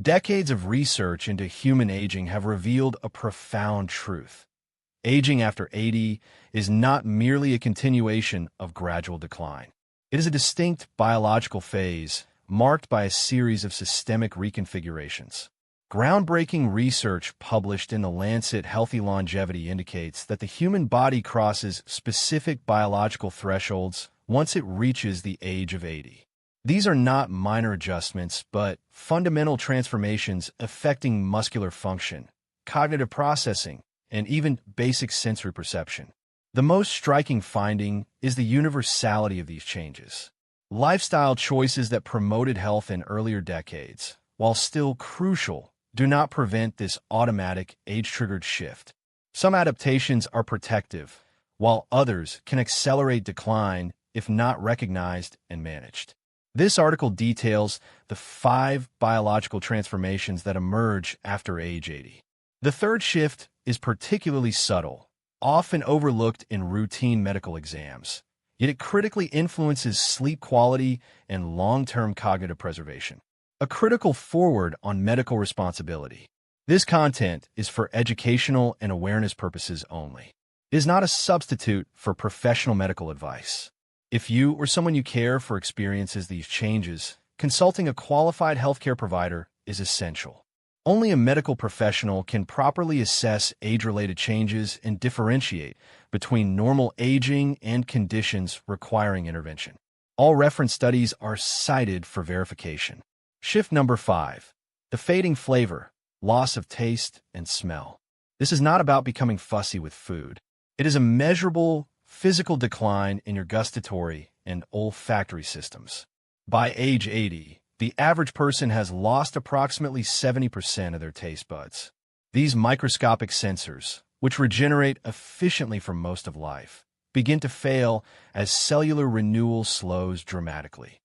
Decades of research into human aging have revealed a profound truth. Aging after 80 is not merely a continuation of gradual decline. It is a distinct biological phase marked by a series of systemic reconfigurations. Groundbreaking research published in the Lancet Healthy Longevity indicates that the human body crosses specific biological thresholds once it reaches the age of 80. These are not minor adjustments, but fundamental transformations affecting muscular function, cognitive processing, and even basic sensory perception. The most striking finding is the universality of these changes. Lifestyle choices that promoted health in earlier decades, while still crucial, do not prevent this automatic age-triggered shift. Some adaptations are protective, while others can accelerate decline if not recognized and managed. This article details the 5 biological transformations that emerge after age 80. The third shift is particularly subtle, often overlooked in routine medical exams, yet it critically influences sleep quality and long-term cognitive preservation. A critical forward on medical responsibility. This content is for educational and awareness purposes only. It is not a substitute for professional medical advice. If you or someone you care for experiences these changes, consulting a qualified healthcare provider is essential. Only a medical professional can properly assess age-related changes and differentiate between normal aging and conditions requiring intervention. All reference studies are cited for verification. Shift number 5. The fading flavor, loss of taste and smell. This is not about becoming fussy with food. It is a measurable physical decline in your gustatory and olfactory systems. By age 80, the average person has lost approximately 70% of their taste buds. These microscopic sensors, which regenerate efficiently for most of life, begin to fail as cellular renewal slows dramatically.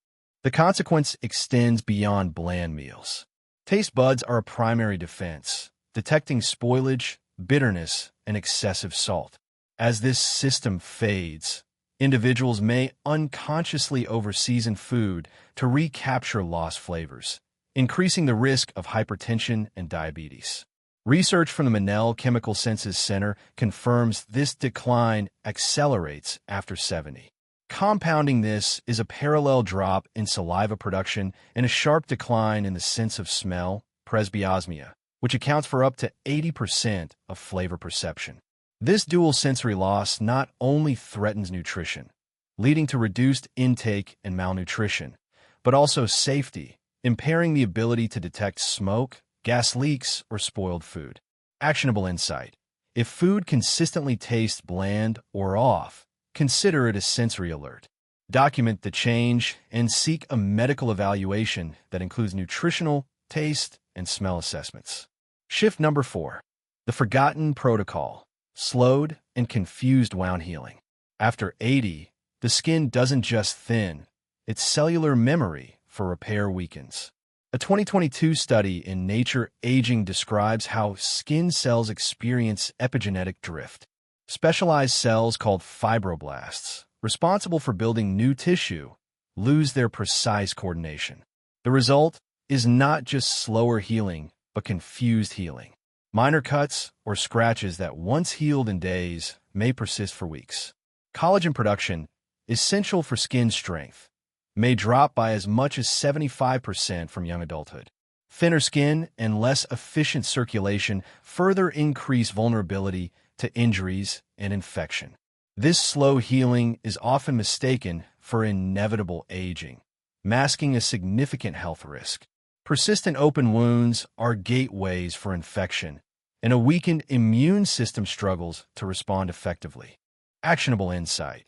The consequence extends beyond bland meals. Taste buds are a primary defense, detecting spoilage, bitterness, and excessive salt. As this system fades, individuals may unconsciously overseason food to recapture lost flavors, increasing the risk of hypertension and diabetes. Research from the Monell Chemical Senses Center confirms this decline accelerates after 70. Compounding this is a parallel drop in saliva production and a sharp decline in the sense of smell, presbyosmia, which accounts for up to 80% of flavor perception. This dual sensory loss not only threatens nutrition, leading to reduced intake and malnutrition, but also safety, impairing the ability to detect smoke, gas leaks, or spoiled food. Actionable insight. If food consistently tastes bland or off, consider it a sensory alert. Document the change and seek a medical evaluation that includes nutritional, taste, and smell assessments. Shift number 4. The forgotten protocol. Slowed and confused wound healing. After 80, the skin doesn't just thin, its cellular memory for repair weakens. A 2022 study in Nature Aging describes how skin cells experience epigenetic drift. Specialized cells called fibroblasts, responsible for building new tissue, lose their precise coordination. The result is not just slower healing, but confused healing. Minor cuts or scratches that once healed in days may persist for weeks. Collagen production, essential for skin strength, may drop by as much as 75% from young adulthood. Thinner skin and less efficient circulation further increase vulnerability to injuries and infection. This slow healing is often mistaken for inevitable aging, masking a significant health risk. Persistent open wounds are gateways for infection, and a weakened immune system struggles to respond effectively. Actionable insight.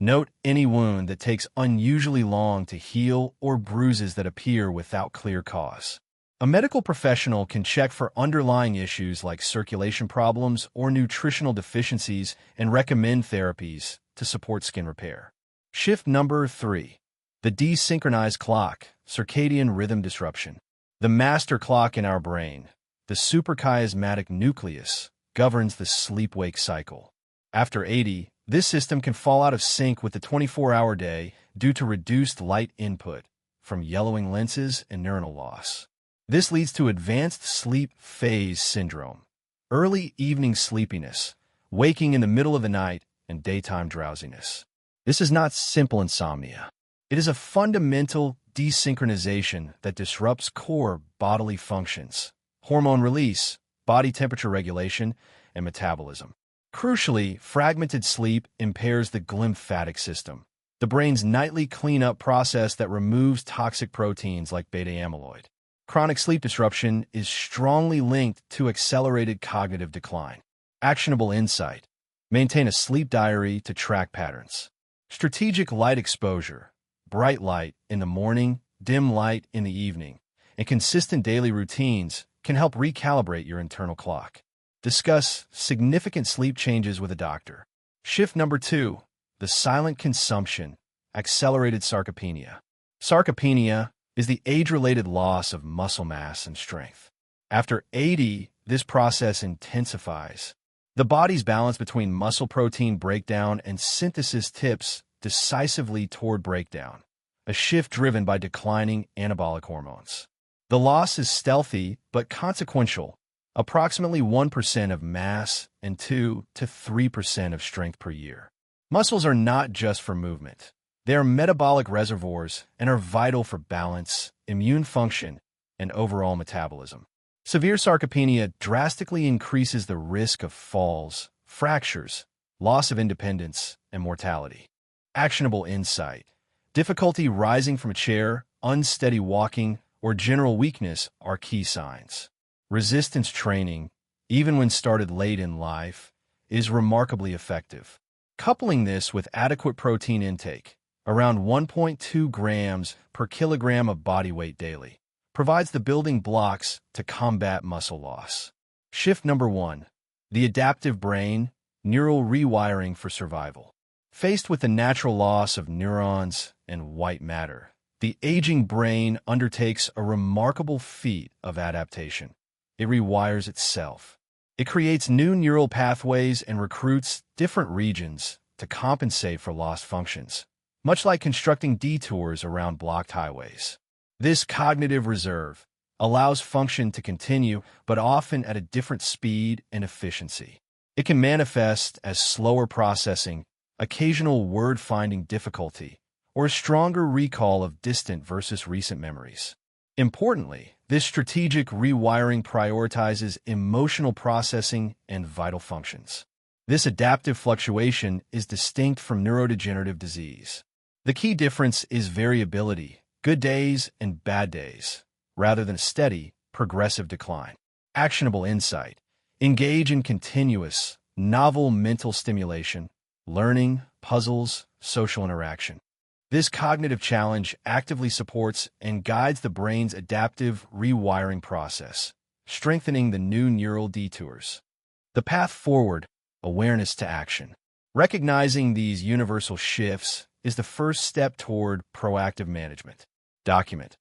Note any wound that takes unusually long to heal or bruises that appear without clear cause. A medical professional can check for underlying issues like circulation problems or nutritional deficiencies and recommend therapies to support skin repair. Shift number 3. The desynchronized clock, circadian rhythm disruption. The master clock in our brain, the suprachiasmatic nucleus, governs the sleep-wake cycle. After 80, this system can fall out of sync with the 24-hour day due to reduced light input from yellowing lenses and neuronal loss. This leads to advanced sleep phase syndrome, early evening sleepiness, waking in the middle of the night, and daytime drowsiness. This is not simple insomnia. It is a fundamental desynchronization that disrupts core bodily functions, hormone release, body temperature regulation, and metabolism. Crucially, fragmented sleep impairs the glymphatic system, the brain's nightly cleanup process that removes toxic proteins like beta-amyloid. Chronic sleep disruption is strongly linked to accelerated cognitive decline. Actionable insight: maintain a sleep diary to track patterns. Strategic light exposure: bright light in the morning, dim light in the evening, and consistent daily routines can help recalibrate your internal clock. Discuss significant sleep changes with a doctor. Shift number 2, the silent consumption, accelerated sarcopenia. Sarcopenia is the age-related loss of muscle mass and strength. After 80, this process intensifies. The body's balance between muscle protein breakdown and synthesis tips decisively toward breakdown, a shift driven by declining anabolic hormones. The loss is stealthy but consequential, approximately 1% of mass and 2 to 3% of strength per year. Muscles are not just for movement. They are metabolic reservoirs and are vital for balance, immune function, and overall metabolism. Severe sarcopenia drastically increases the risk of falls, fractures, loss of independence, and mortality. Actionable insight: difficulty rising from a chair, unsteady walking, or general weakness are key signs. Resistance training, even when started late in life, is remarkably effective. Coupling this with adequate protein intake, around 1.2 grams per kilogram of body weight daily, provides the building blocks to combat muscle loss. Shift number 1, the adaptive brain, neural rewiring for survival. Faced with the natural loss of neurons and white matter, the aging brain undertakes a remarkable feat of adaptation. It rewires itself. It creates new neural pathways and recruits different regions to compensate for lost functions, much like constructing detours around blocked highways. This cognitive reserve allows function to continue, but often at a different speed and efficiency. It can manifest as slower processing, occasional word-finding difficulty, or a stronger recall of distant versus recent memories. Importantly, this strategic rewiring prioritizes emotional processing and vital functions. This adaptive fluctuation is distinct from neurodegenerative disease. The key difference is variability, good days and bad days, rather than a steady, progressive decline. Actionable insight: engage in continuous, novel mental stimulation, learning, puzzles, social interaction. This cognitive challenge actively supports and guides the brain's adaptive rewiring process, strengthening the new neural detours. The path forward: awareness to action. Recognizing these universal shifts is the first step toward proactive management. Document.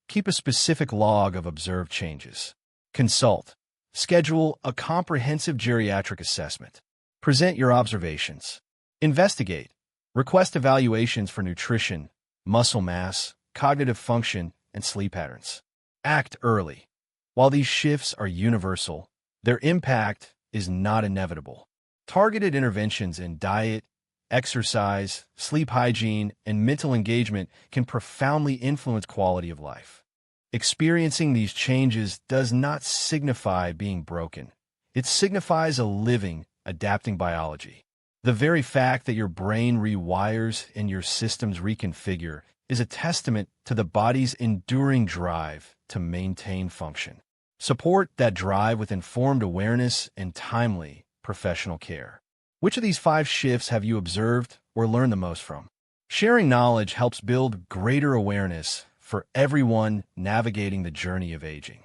Keep a specific log of observed changes. Consult. Schedule a comprehensive geriatric assessment. Present your observations. Investigate. Request evaluations for nutrition, muscle mass, cognitive function, and sleep patterns. Act early. While these shifts are universal, their impact is not inevitable. Targeted interventions in diet, exercise, sleep hygiene, and mental engagement can profoundly influence quality of life. Experiencing these changes does not signify being broken. It signifies a living, adapting biology. The very fact that your brain rewires and your systems reconfigure is a testament to the body's enduring drive to maintain function. Support that drive with informed awareness and timely professional care. Which of these 5 shifts have you observed or learned the most from? Sharing knowledge helps build greater awareness for everyone navigating the journey of aging.